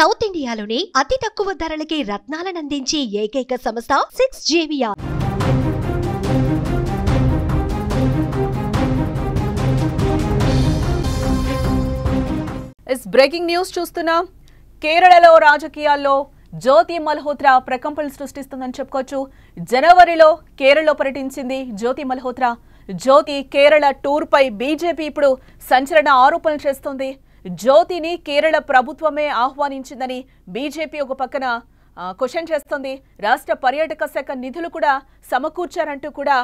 South ఇండియాలోనే అతి తక్కువ ధరలకి రత్నాలనందించే ఏకైక సంస్థ 6JVR. ఇస్ బ్రేకింగ్ న్యూస్ చూస్తున్నాం. కేరళలో రాజకీయాల్లో జ్యోతి మల్హోత్రా ప్రకంపనలు సృష్టిస్తుందని చెప్పుకోవచ్చు. జనవరిలో కేరళలో పర్యటించింది జ్యోతి మల్హోత్రా. జ్యోతి కేరళ టూర్ పై బీజేపీ ఇప్పుడు సంచలన ఆరోపణలు చేస్తోంది. జ్యోతిని కేరళ ప్రభుత్వమే ఆహ్వానించిందని బీజేపీ ఒక పక్కన క్వశ్చన్ చేస్తోంది. రాష్ట్ర పర్యాటక శాఖ నిధులు కూడా సమకూర్చారంటూ కూడా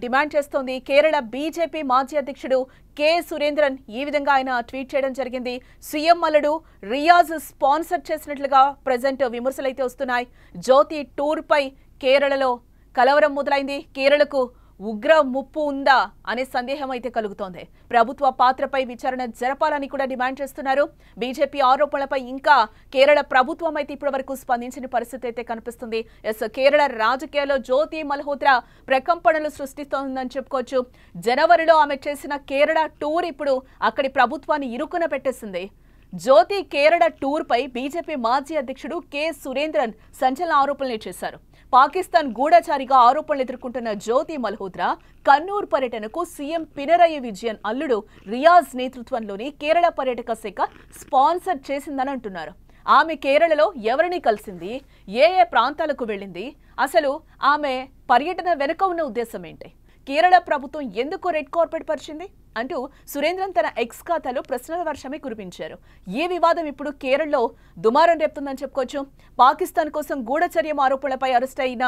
డిమాండ్ చేస్తోంది. కేరళ బీజేపీ మాజీ అధ్యక్షుడు కె సురేంద్రన్ ఈ విధంగా ఆయన ట్వీట్ చేయడం జరిగింది. సీఎం అల్లుడు రియాజ్ స్పాన్సర్ చేసినట్లుగా ప్రజెంట్ విమర్శలు అయితే వస్తున్నాయి. జ్యోతి టూర్ పై కేరళలో కలవరం మొదలైంది. కేరళకు ఉగ్ర ముప్పు ఉందా అనే సందేహం అయితే కలుగుతోంది. ప్రభుత్వ పాత్రపై విచారణ జరపాలని కూడా డిమాండ్ చేస్తున్నారు. బీజేపీ ఆరోపణలపై ఇంకా కేరళ ప్రభుత్వం అయితే ఇప్పటి వరకు స్పందించిన పరిస్థితి అయితే కనిపిస్తుంది. కేరళ రాజకీయాల్లో జ్యోతి మల్హోత్రా ప్రకంపనలు సృష్టిస్తోందని చెప్పుకోవచ్చు. జనవరిలో ఆమె చేసిన కేరళ టూర్ ఇప్పుడు అక్కడి ప్రభుత్వాన్ని ఇరుకున పెట్టేసింది. జ్యోతి కేరళ టూర్ పై బీజేపీ మాజీ అధ్యక్షుడు కె సురేంద్రన్ సంచలన ఆరోపణలు చేశారు. పాకిస్తాన్ గూఢచారిగా ఆరోపణలు ఎదుర్కొంటున్న జ్యోతి మల్హోత్రా కన్నూర్ పర్యటనకు సీఎం పినరయి విజయన్ అల్లుడు రియాజ్ నేతృత్వంలోని కేరళ పర్యాటక శాఖ స్పాన్సర్ చేసిందని అంటున్నారు. ఆమె కేరళలో ఎవరిని కలిసింది, ఏ ప్రాంతాలకు వెళ్ళింది, అసలు ఆమె పర్యటన వెనుక ఉన్న ఉద్దేశం ఏంటి, కేరళ ప్రభుత్వం ఎందుకు రెడ్ కార్పెట్ పరిచింది అంటూ సురేంద్రన్ తన ఎక్స్ ఖాతాలో ప్రశ్నల వర్షమే కురిపించారు. ఈ వివాదం ఇప్పుడు కేరళలో దుమారం రేపుతుందని చెప్పుకోవచ్చు. పాకిస్తాన్ కోసం గూఢచర్యం ఆరోపణలపై అరెస్ట్ అయిన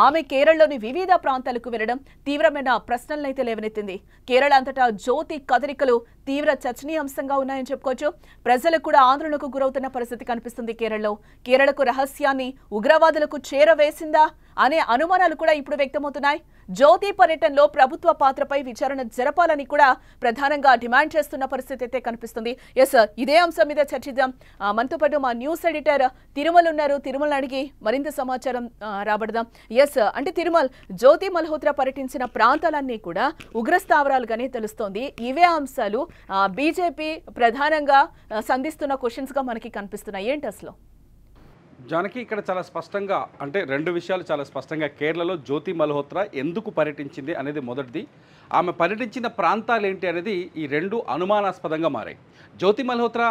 ఆమె కేరళలోని వివిధ ప్రాంతాలకు వెళ్లడం తీవ్రమైన ప్రశ్నలనైతే లేవనెత్తింది. కేరళ అంతటా జ్యోతి కదలికలు తీవ్ర చర్చనీయాంశంగా ఉన్నాయని చెప్పుకోవచ్చు. ప్రజలు కూడా ఆందోళనకు గురవుతున్న పరిస్థితి కనిపిస్తుంది. కేరళకు రహస్యాన్ని ఉగ్రవాదులకు చేరవేసిందా అనే అనుమానాలు కూడా ఇప్పుడు వ్యక్తమవుతున్నాయి. జ్యోతి పర్యటనలో ప్రభుత్వ పాత్రపై విచారణ జరపాలని కూడా ప్రధానంగా డిమాండ్ చేస్తున్న పరిస్థితి అయితే కనిపిస్తుంది. ఇదే అంశం మీద చర్చిద్దాం. మనతో పాటు మా న్యూస్ ఎడిటర్ తిరుమల్ ఉన్నారు. తిరుమల అడిగి మరింత సమాచారం రాబడదాం. అంటే తిరుమల్, జ్యోతి మల్హోత్రా పర్యటించిన ప్రాంతాలన్నీ కూడా ఉగ్రస్థావరాలుగానే తెలుస్తోంది. ఇవే అంశాలు బీజేపీ ప్రధానంగా సంధిస్తున్న క్వశ్చన్స్ గా మనకి కనిపిస్తున్నాయి. ఏంటి అసలు జానకి, ఇక్కడ చాలా స్పష్టంగా అంటే రెండు విషయాలు చాలా స్పష్టంగా కేరళలో జ్యోతి మల్హోత్రా ఎందుకు పర్యటించింది అనేది మొదటిది. ఆమె పర్యటించిన ప్రాంతాలు ఏంటి అనేది ఈ రెండు అనుమానాస్పదంగా మారాయి. జ్యోతి మల్హోత్రా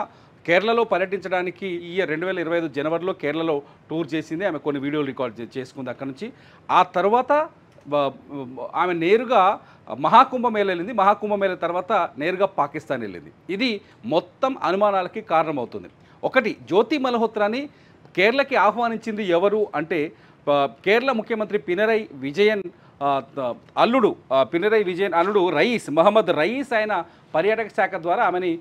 కేరళలో పర్యటించడానికి ఈ 2025 జనవరిలో కేరళలో టూర్ చేసింది. ఆమె కొన్ని వీడియోలు రికార్డ్ చేసుకుంది అక్కడ నుంచి. ఆ తర్వాత ఆమె నేరుగా మహాకుంభమేళ వెళ్ళింది. మహాకుంభమేళ తర్వాత నేరుగా పాకిస్తాన్ వెళ్ళింది. ఇది మొత్తం అనుమానాలకి కారణమవుతుంది. ఒకటి, జ్యోతి మల్హోత్రాని కేరళకి ఆహ్వానించింది ఎవరు అంటే కేరళ ముఖ్యమంత్రి పినరయి విజయన్ అల్లుడు రయీస్, మహమ్మద్ రయీస్ ఆయన పర్యాటక శాఖ ద్వారా ఆమెని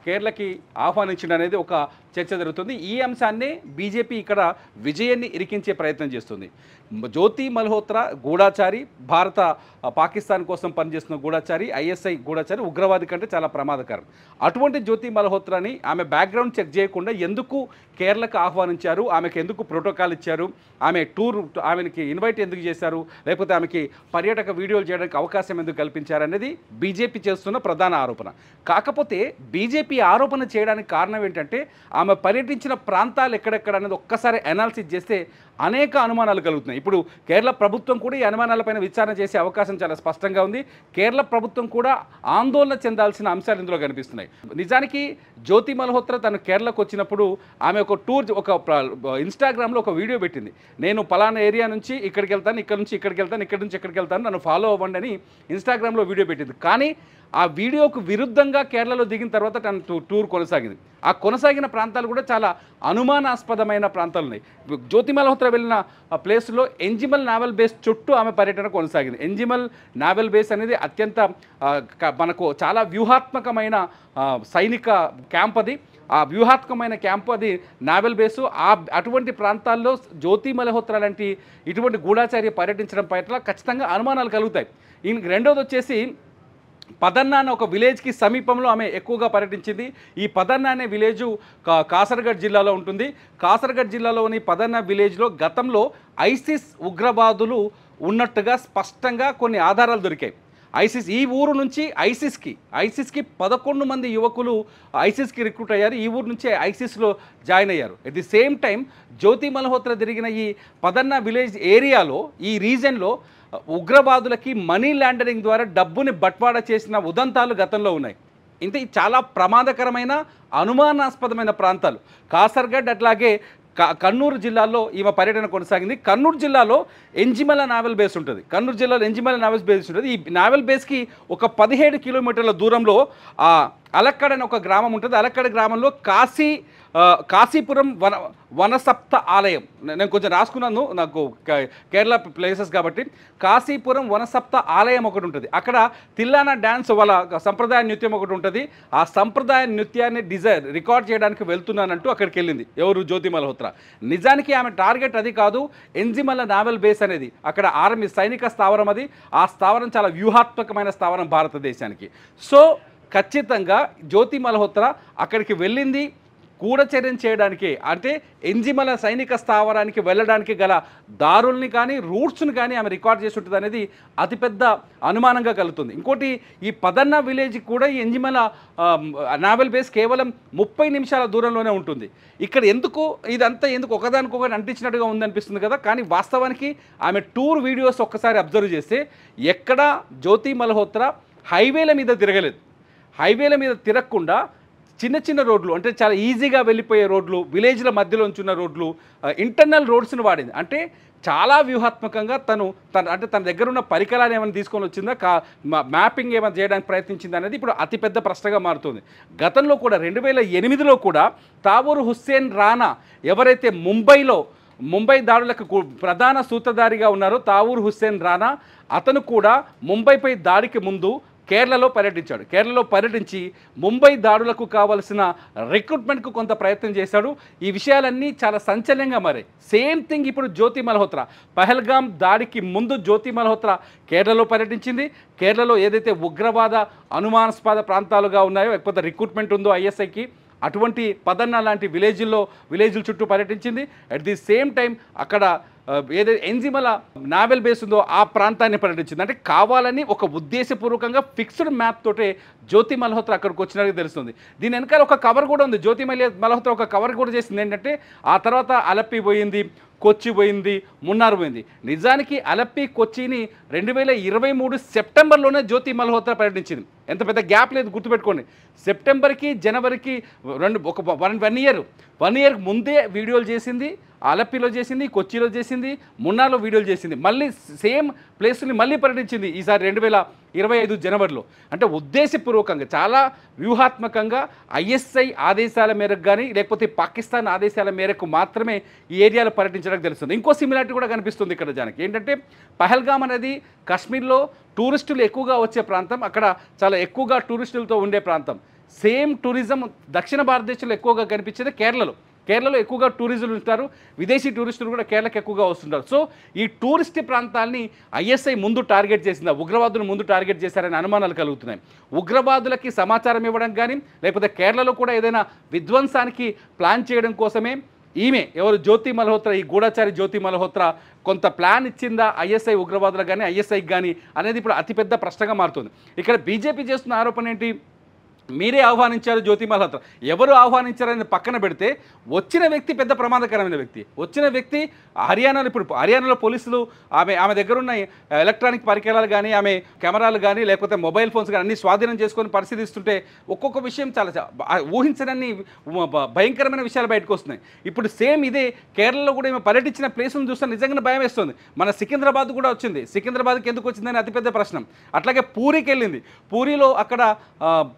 కేరళకి ఆహ్వానించడం అనేది ఒక చర్చ జరుగుతుంది. ఈ అంశాన్ని బీజేపీ ఇక్కడ విజయాన్ని ఇరికించే ప్రయత్నం చేస్తుంది. జ్యోతి మల్హోత్రా గూఢాచారి, పాకిస్తాన్ కోసం పనిచేస్తున్న గూఢాచారి, ఐఎస్ఐ గూఢాచారి, ఉగ్రవాది కంటే చాలా ప్రమాదకరం. అటువంటి జ్యోతి మల్హోత్రాని ఆమె బ్యాక్గ్రౌండ్ చెక్ చేయకుండా ఎందుకు కేరళకు ఆహ్వానించారు, ఆమెకు ఎందుకు ప్రోటోకాల్ ఇచ్చారు, ఆమెకి ఇన్వైట్ ఎందుకు చేశారు, లేకపోతే ఆమెకి పర్యాటక వీడియోలు చేయడానికి అవకాశం ఎందుకు కల్పించారు అనేది బీజేపీ చేస్తున్న ప్రధాన ఆరోపణ. కాకపోతే బీజేపీ ఆరోపణ చేయడానికి కారణం ఏంటంటే ఆమె పర్యటించిన ప్రాంతాలు ఎక్కడెక్కడ అనేది ఒక్కసారి అనాలిసిస్ చేస్తే అనేక అనుమానాలు కలుగుతున్నాయి. ఇప్పుడు కేరళ ప్రభుత్వం కూడా ఈ అనుమానాలపైన విచారణ చేసే అవకాశం చాలా స్పష్టంగా ఉంది. కేరళ ప్రభుత్వం కూడా ఆందోళన చెందాల్సిన అంశాలు ఇందులో కనిపిస్తున్నాయి. నిజానికి జ్యోతి మల్హోత్రా తను కేరళకు వచ్చినప్పుడు ఆమె ఒక టూర్, ఇన్స్టాగ్రామ్లో ఒక వీడియో పెట్టింది. నేను పలానా ఏరియా నుంచి ఇక్కడికి వెళ్తాను, ఇక్కడ నుంచి ఇక్కడికి వెళ్తాను, ఇక్కడి నుంచి ఇక్కడికి వెళ్తాను, నన్ను ఫాలో అవ్వండి అని ఇన్స్టాగ్రామ్లో వీడియో పెట్టింది. కానీ ఆ వీడియోకు విరుద్ధంగా కేరళలో దిగిన తర్వాత తన టూర్ కొనసాగింది. ఆ కొనసాగిన ప్రాంతాలు కూడా చాలా అనుమానాస్పదమైన ప్రాంతాలు ఉన్నాయి. జ్యోతి మల్హోత్రా వెళ్ళిన ప్లేస్లో ఎంజిమల్ నావల్ బేస్ చుట్టూ ఆమె పర్యటన కొనసాగింది. ఎంజిమల్ నావల్ బేస్ అనేది అత్యంత మనకు చాలా వ్యూహాత్మకమైన సైనిక క్యాంప్ అది. ఆ వ్యూహాత్మకమైన క్యాంపు అది నావల్ బేసు. అటువంటి ప్రాంతాల్లో జ్యోతి మల్హోత్రా లాంటి ఇటువంటి గూఢాచార్య పర్యటించడం పట్ల ఖచ్చితంగా అనుమానాలు కలుగుతాయి. రెండోది వచ్చేసి పదన్నా అనే ఒక విలేజ్కి సమీపంలో ఆమె ఎక్కువగా పర్యటించింది. ఈ పదన్నా అనే విలేజు కాసర్గఢ్ జిల్లాలో ఉంటుంది. కాసర్గఢ్ జిల్లాలోని పదన్నా విలేజ్లో గతంలో ఐసిస్ ఉగ్రవాదులు ఉన్నట్టుగా స్పష్టంగా కొన్ని ఆధారాలు దొరికాయి. ఐసిస్ ఈ ఊరు నుంచి ఐసిస్కి 11 మంది యువకులు ఐసిస్కి రిక్రూట్ అయ్యారు. ఈ ఊరు నుంచే ఐసిస్లో జాయిన్ అయ్యారు. ఎట్ ది సేమ్ టైం జ్యోతి మల్హోత్రా జరిగిన ఈ పదన్నా విలేజ్ ఏరియాలో ఈ రీజన్లో ఉగ్రవాదులకి మనీ లాండరింగ్ ద్వారా డబ్బుని బట్వాడా చేసిన ఉదంతాలు గతంలో ఉన్నాయి. ఇంత చాలా ప్రమాదకరమైన అనుమానాస్పదమైన ప్రాంతాలు కాసర్గఢ్ అట్లాగే కన్నూరు జిల్లాలో ఈమె పర్యటన కొనసాగింది. కన్నూరు జిల్లాలో ఎంజిమల నావల్ బేస్ ఉంటుంది. కన్నూరు జిల్లాలో ఎంజిమల నావల్ బేస్ ఉంటుంది. ఈ నావల్ బేస్కి ఒక 17 కిలోమీటర్ల దూరంలో అలక్కడ అని ఒక గ్రామం ఉంటుంది. అలక్కడ గ్రామంలో కాశీపురం వనసప్త ఆలయం, నేను కొంచెం రాసుకున్నాను నాకు కేరళ ప్లేసెస్ కాబట్టి, కాశీపురం వనసప్త ఆలయం ఒకటి ఉంటుంది. అక్కడ తిల్లానా డ్యాన్స్ వాళ్ళ సంప్రదాయ నృత్యం ఒకటి ఉంటుంది. ఆ సంప్రదాయ నృత్యాన్ని రికార్డ్ చేయడానికి వెళ్తున్నానంటూ అక్కడికి వెళ్ళింది ఎవరు, జ్యోతి మల్హోత్రా. నిజానికి ఆమె టార్గెట్ అది కాదు, ఎంజిమల నావల్ బేస్ అనేది అక్కడ ఆర్మీ సైనిక స్థావరం. అది ఆ స్థావరం చాలా వ్యూహాత్మకమైన స్థావరం భారతదేశానికి. సో ఖచ్చితంగా జ్యోతి మల్హోత్రా అక్కడికి వెళ్ళింది గూఢచర్యం చేయడానికి, అంటే ఎంజిమల సైనిక స్థావరానికి వెళ్ళడానికి గల దారుల్ని కానీ రూట్స్ని కానీ ఆమె రికార్డ్ చేసి ఉంటుంది అనేది అతిపెద్ద అనుమానంగా కలుగుతుంది. ఇంకోటి, ఈ పదన్నా విలేజ్ కూడా ఈ ఎంజిమల నావల్ బేస్ కేవలం 30 నిమిషాల దూరంలోనే ఉంటుంది. ఇక్కడ ఇదంతా ఎందుకు ఒకదానికొకటి అంటించినట్టుగా ఉందనిపిస్తుంది కదా, కానీ వాస్తవానికి ఆమె టూర్ వీడియోస్ ఒక్కసారి అబ్జర్వ్ చేస్తే ఎక్కడా జ్యోతి మల్హోత్రా హైవేల మీద తిరగలేదు. హైవేల మీద తిరగకుండా చిన్న చిన్న రోడ్లు, అంటే చాలా ఈజీగా వెళ్ళిపోయే రోడ్లు, విలేజ్ల మధ్యలో ఉంచున్న రోడ్లు, ఇంటర్నల్ రోడ్స్ని వాడింది. అంటే చాలా వ్యూహాత్మకంగా తన దగ్గర ఉన్న పరికరాలు ఏమైనా తీసుకొని వచ్చిందా, మ్యాపింగ్ ఏమైనా చేయడానికి ప్రయత్నించింది అనేది ఇప్పుడు అతిపెద్ద ప్రశ్నగా మారుతుంది. గతంలో కూడా 2008లో కూడా తావూర్ హుస్సేన్ రానా ఎవరైతే ముంబై దాడులకు ప్రధాన సూత్రధారిగా ఉన్నారో తావూర్ హుస్సేన్ రానా, అతను కూడా ముంబైపై దాడికి ముందు కేరళలో పర్యటించాడు. కేరళలో పర్యటించి ముంబై దాడులకు కావలసిన రిక్రూట్మెంట్కు కొంత ప్రయత్నం చేశాడు. ఈ విషయాలన్నీ చాలా సంచలనంగా మారాయి. సేమ్ థింగ్ ఇప్పుడు జ్యోతి మల్హోత్రా. పహల్గామ్ దాడికి ముందు జ్యోతి మల్హోత్రా కేరళలో పర్యటించింది. కేరళలో ఏదైతే ఉగ్రవాద అనుమానాస్పద ప్రాంతాలుగా ఉన్నాయో, లేకపోతే రిక్రూట్మెంట్ ఉందో ఐఎస్ఐకి, అటువంటి పదన్నా లాంటి విలేజ్ల చుట్టూ పర్యటించింది. అట్ ది సేమ్ టైం అక్కడ ఏదైతే ఎంజిమల నావల్ బేస్ ఉందో ఆ ప్రాంతాన్ని పర్యటించింది. అంటే కావాలని ఒక ఉద్దేశపూర్వకంగా ఫిక్స్డ్ మ్యాప్ తోటే జ్యోతి మల్హోత్రా అక్కడికి వచ్చినట్టు తెలుస్తుంది. దీని వెనకాల ఒక కవర్ కూడా ఉంది. జ్యోతి మల్హోత్రా ఒక కవర్ కూడా చేసింది ఏంటంటే, ఆ తర్వాత అలప్పి పోయింది, కొచ్చి పోయింది, మున్నార్ పోయింది. నిజానికి అలప్పి కొచ్చిని 2023 సెప్టెంబర్లోనే జ్యోతి మల్హోత్రా పర్యటించింది. ఎంత పెద్ద గ్యాప్ లేదు, గుర్తుపెట్టుకోండి. సెప్టెంబర్కి జనవరికి 1 ఇయర్ ముందే వీడియోలు చేసింది. అలప్పిలో చేసింది, కొచ్చిలో చేసింది, మున్నార్లో వీడియోలు చేసింది. మళ్ళీ సేమ్ ప్లేస్ని మళ్ళీ పర్యటించింది ఈసారి 2025 జనవరిలో. అంటే ఉద్దేశపూర్వకంగా చాలా వ్యూహాత్మకంగా ఐఎస్ఐ ఆదేశాల మేరకు కానీ లేకపోతే పాకిస్తాన్ ఆదేశాల మేరకు మాత్రమే ఈ ఏరియాలో పర్యటించడానికి తెలుస్తుంది. ఇంకో సిమిలారిటీ కూడా కనిపిస్తుంది ఇక్కడ జానకి. ఏంటంటే పహల్గామ్ అనేది కాశ్మీర్లో టూరిస్టులు ఎక్కువగా వచ్చే ప్రాంతం. అక్కడ చాలా ఎక్కువగా టూరిస్టులతో ఉండే ప్రాంతం. సేమ్ టూరిజం దక్షిణ భారతదేశంలో ఎక్కువగా కనిపించేది కేరళలో ఎక్కువగా టూరిజంలు ఉంటారు. విదేశీ టూరిస్టులు కూడా కేరళకి ఎక్కువగా వస్తుంటారు. సో ఈ టూరిస్ట్ ప్రాంతాలని ఐఎస్ఐ ముందు టార్గెట్ చేసిందా, ఉగ్రవాదులు ముందు టార్గెట్ చేశారనే అనుమానాలు కలుగుతున్నాయి. ఉగ్రవాదులకి సమాచారం ఇవ్వడం కానీ లేకపోతే కేరళలో కూడా ఏదైనా విధ్వంసానికి ప్లాన్ చేయడం కోసమే ఎవరు జ్యోతి మల్హోత్రా, ఈ గూఢచారి జ్యోతి మల్హోత్రా కొంత ప్లాన్ ఇచ్చిందా ఐఎస్ఐ ఉగ్రవాదులకు కానీ ఐఎస్ఐకి కానీ అనేది ఇప్పుడు అతిపెద్ద ప్రశ్నగా మారుతుంది. ఇక్కడ బీజేపీ చేస్తున్న ఆరోపణ ఏంటి, మీరే ఆహ్వానించారు జ్యోతి మల్హోత్రా. ఎవరు ఆహ్వానించారని పక్కన పెడితే వచ్చిన వ్యక్తి పెద్ద ప్రమాదకరమైన వ్యక్తి. వచ్చిన వ్యక్తి హర్యానాలో పోలీసులు ఆమె దగ్గర ఉన్న ఎలక్ట్రానిక్ పరికరాలు కానీ ఆమె కెమెరాలు కానీ లేకపోతే మొబైల్ ఫోన్స్ కానీ అన్ని స్వాధీనం చేసుకొని పరిశీలిస్తుంటే ఒక్కొక్క విషయం చాలా ఊహించనన్ని భయంకరమైన విషయాలు బయటకు వస్తున్నాయి. ఇప్పుడు సేమ్ ఇదే కేరళలో కూడా ఈమె పర్యటించిన ప్లేసులను చూస్తే నిజంగానే భయం వేస్తుంది. మన సికింద్రాబాద్ కూడా వచ్చింది. సికింద్రాబాద్కి ఎందుకు వచ్చిందని అతిపెద్ద ప్రశ్న. అట్లాగే పూరికి వెళ్ళింది. పూరిలో అక్కడ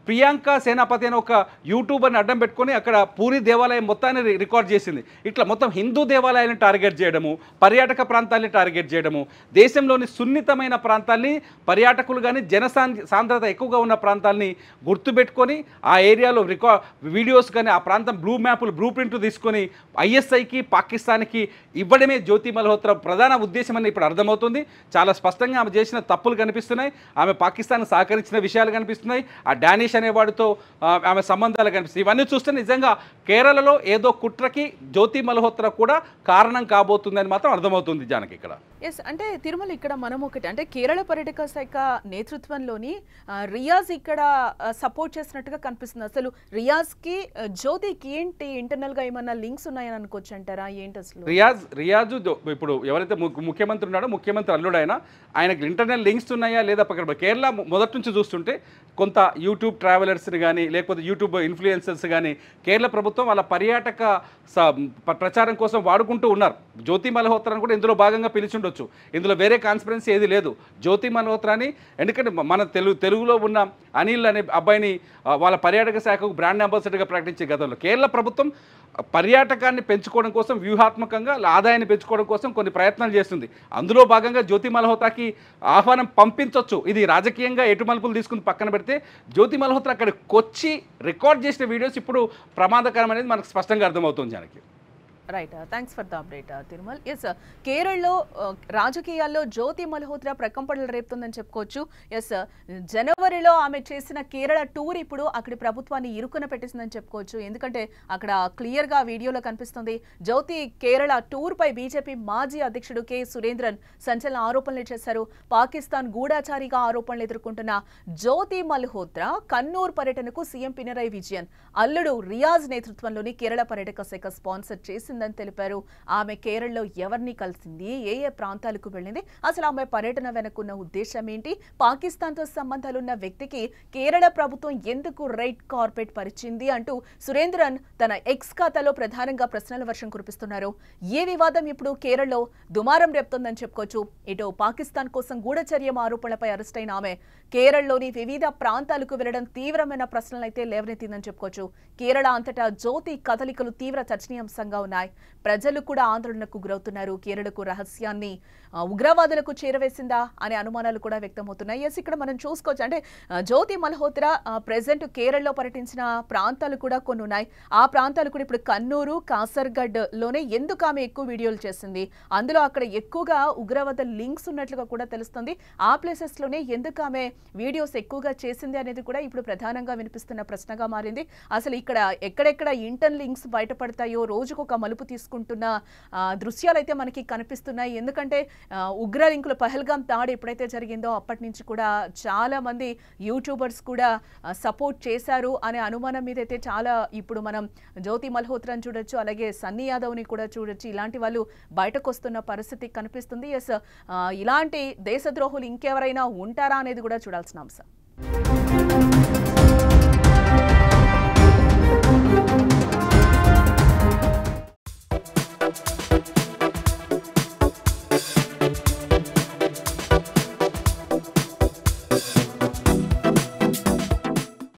ప్రియాంక సేనాపతి అనే ఒక యూట్యూబర్ని అడ్డం పెట్టుకొని అక్కడ పూరి దేవాలయం మొత్తాన్ని రికార్డ్ చేసింది. ఇట్లా మొత్తం హిందూ దేవాలయాన్ని టార్గెట్ చేయడము, పర్యాటక ప్రాంతాన్ని టార్గెట్ చేయడము, దేశంలోని సున్నితమైన ప్రాంతాల్ని, పర్యాటకులు కానీ సాంద్రత ఎక్కువగా ఉన్న ప్రాంతాలని గుర్తుపెట్టుకొని ఆ ఏరియాలో వీడియోస్ కానీ ఆ ప్రాంతం బ్లూ ప్రింట్ తీసుకొని ఐఎస్ఐకి పాకిస్తాన్కి ఇవ్వడమే జ్యోతి మల్హోత్రా ప్రధాన ఉద్దేశం అని ఇప్పుడు అర్థమవుతుంది. చాలా స్పష్టంగా ఆమె చేసిన తప్పులు కనిపిస్తున్నాయి. ఆమె పాకిస్తాన్ సహకరించిన విషయాలు కనిపిస్తున్నాయి. ఆ డానిష్ అనేవాడితో ఆమె సంబంధాలు కనిపిస్తాయి. ఇవన్నీ చూస్తే నిజంగా కేరళలో ఏదో కుట్రకి జ్యోతి మల్హోత్రా కూడా కారణం కాబోతుందని మాత్రం అర్థమవుతుంది జానకి ఇక్కడ. ఎస్ అంటే తిరుమల ఇక్కడ మనం ఒకటి అంటే కేరళ పర్యాటక శాఖ నేతృత్వంలోని రియాజ్ ఇక్కడ సపోర్ట్ చేసినట్టుగా కనిపిస్తుంది. అసలు రియాజ్కి జ్యోతికి ఏంటి ఇంటర్నల్గా ఏమన్నా లింక్స్ ఉన్నాయని అనుకోవచ్చు అంటారా? ఏంటి అసలు రియాజ్ ఇప్పుడు ఎవరైతే ముఖ్యమంత్రి ఉన్నాడో ముఖ్యమంత్రి అల్లుడు ఆయనకు ఇంటర్నల్ లింక్స్ ఉన్నాయా లేదా పక్కన కేరళ మొదటి నుంచి చూస్తుంటే కొంత యూట్యూబ్ ట్రావెలర్స్ని కానీ లేకపోతే యూట్యూబ్ ఇన్ఫ్లుయెన్సర్స్ కానీ కేరళ ప్రభుత్వం వాళ్ళ పర్యాటక ప్రచారం కోసం వాడుకుంటూ ఉన్నారు. జ్యోతి మల్హోత్రాని కూడా ఇందులో భాగంగా పిలిచిండొచ్చు. ఇందులో వేరే కాన్స్పిరెన్సీ ఏది లేదు. జ్యోతి మల్హోత్రాని ఎందుకంటే మన తెలుగులో ఉన్న అనిల్ అనే అబ్బాయిని వాళ్ళ పర్యాటక శాఖకు బ్రాండ్ అంబాసిడర్గా ప్రకటించే గతంలో కేరళ ప్రభుత్వం పర్యాటకాన్ని పెంచుకోవడం కోసం వ్యూహాత్మకంగా ఆదాయాన్ని పెంచుకోవడం కోసం కొన్ని ప్రయత్నాలు చేస్తుంది. అందులో భాగంగా జ్యోతి మల్హోత్రాకి ఆహ్వానం పంపించవచ్చు. ఇది రాజకీయంగా ఎటు మలుపులు తీసుకుని పక్కన పెడితే జ్యోతి మల్హోత్రా అక్కడికి వచ్చి రికార్డ్ చేసిన వీడియోస్ ఇప్పుడు ప్రమాదకరం అనేది మనకు స్పష్టంగా అర్థమవుతుంది Janaki. Right, thanks for the update Thirumal. Yes, కేరళలో రాజకీయాల్లో జ్యోతి మల్హోత్రా ప్రకంపనలు రేపుతుందని చెప్పుకోవచ్చు. ఎస్, జనవరిలో ఆమె చేసిన కేరళ టూర్ ఇప్పుడు అక్కడి ప్రభుత్వాన్ని ఇరుకున పెట్టిందని చెప్పుకోవచ్చు. ఎందుకంటే అక్కడ క్లియర్గా వీడియోలో కనిపిస్తుంది. జ్యోతి కేరళ టూర్ పై బీజేపీ మాజీ అధ్యక్షుడు కె సురేంద్రన్ సంచలన ఆరోపణలు చేశారు. పాకిస్తాన్ గూఢాచారిగా ఆరోపణలు ఎదుర్కొంటున్న జ్యోతి మల్హోత్రా కన్నూర్ పర్యటనకు సీఎం పినరయి విజయన్ అల్లుడు రియాజ్ నేతృత్వంలోని కేరళ పర్యాటక శాఖ స్పాన్సర్ చేసింది తెలిపారు. ఆమె కేరళలో ఎవరిని కలిసింది, ఏ ఏ ప్రాంతాలకు వెళ్ళింది, అసలు ఆమె పర్యటన వెనుకున్న ఉద్దేశం ఏంటి, పాకిస్తాన్తో సంబంధాలున్న వ్యక్తికి కేరళ ప్రభుత్వం ఎందుకు రెడ్ కార్పెట్ పరిచింది అంటూ సురేంద్రన్ తన ఎక్స్ ఖాతాలో ప్రధానంగా ప్రశ్నల వర్షం కురిపిస్తున్నారు. ఏ వివాదం ఇప్పుడు కేరళలో దుమారం రేపుతోందని చెప్పుకోవచ్చు. ఇటు పాకిస్తాన్ కోసం గూఢచర్యం ఆరోపణలపై అరెస్ట్ అయిన ఆమె కేరళలోని వివిధ ప్రాంతాలకు వెళ్లడం తీవ్రమైన ప్రశ్నలైతే లేవనెత్తిందని చెప్పుకోవచ్చు. కేరళ అంతటా జ్యోతి కదలికలు తీవ్ర చర్చనీయాంశంగా ఉన్నాయి. ప్రజలు కూడా ఆందోళనకు గురవుతున్నారు. కేరళకు రహస్యాన్ని ఉగ్రవాదులకు చేరవేసిందా అనే అనుమానాలు కూడా వ్యక్తమవుతున్నాయి. ఎస్, ఇక్కడ మనం చూసుకోవచ్చు అంటే జ్యోతి మల్హోత్రా ప్రెసెంట్ కేరళలో పర్యటించిన ప్రాంతాలు కూడా కొన్ని ఉన్నాయి. ఆ ప్రాంతాలు కూడా ఇప్పుడు కన్నూరు, కాసర్గఢ్ లోనే ఎందుకు ఆమె ఎక్కువ వీడియోలు చేసింది, అందులో అక్కడ ఎక్కువగా ఉగ్రవాద లింక్స్ ఉన్నట్లుగా కూడా తెలుస్తుంది. ఆ ప్లేసెస్ లోనే ఎందుకు ఆమె వీడియోస్ ఎక్కువగా చేసింది అనేది కూడా ఇప్పుడు ప్రధానంగా వినిపిస్తున్న ప్రశ్నగా మారింది. అసలు ఇక్కడ ఎక్కడెక్కడ ఇంటర్న్ లింక్స్ బయటపడతాయో రోజుకొక మలుపు తీసుకుంటున్న దృశ్యాలు అయితే మనకి కనిపిస్తున్నాయి. ఎందుకంటే ఉగ్ర లింకులు పహల్గాం దాడి ఎప్పుడైతే జరిగిందో అప్పటి నుంచి కూడా చాలా మంది యూట్యూబర్స్ కూడా సపోర్ట్ చేశారు అనే అనుమానం మీద అయితే చాలా ఇప్పుడు మనం జ్యోతి మల్హోత్రాని చూడొచ్చు, అలాగే సన్నీ యాదవ్ని కూడా చూడొచ్చు. ఇలాంటి వాళ్ళు బయటకు వస్తున్న పరిస్థితి కనిపిస్తుంది. ఎస్, ఇలాంటి దేశద్రోహులు ఇంకెవరైనా ఉంటారా అనేది కూడా చూడాల్సిన అంశం.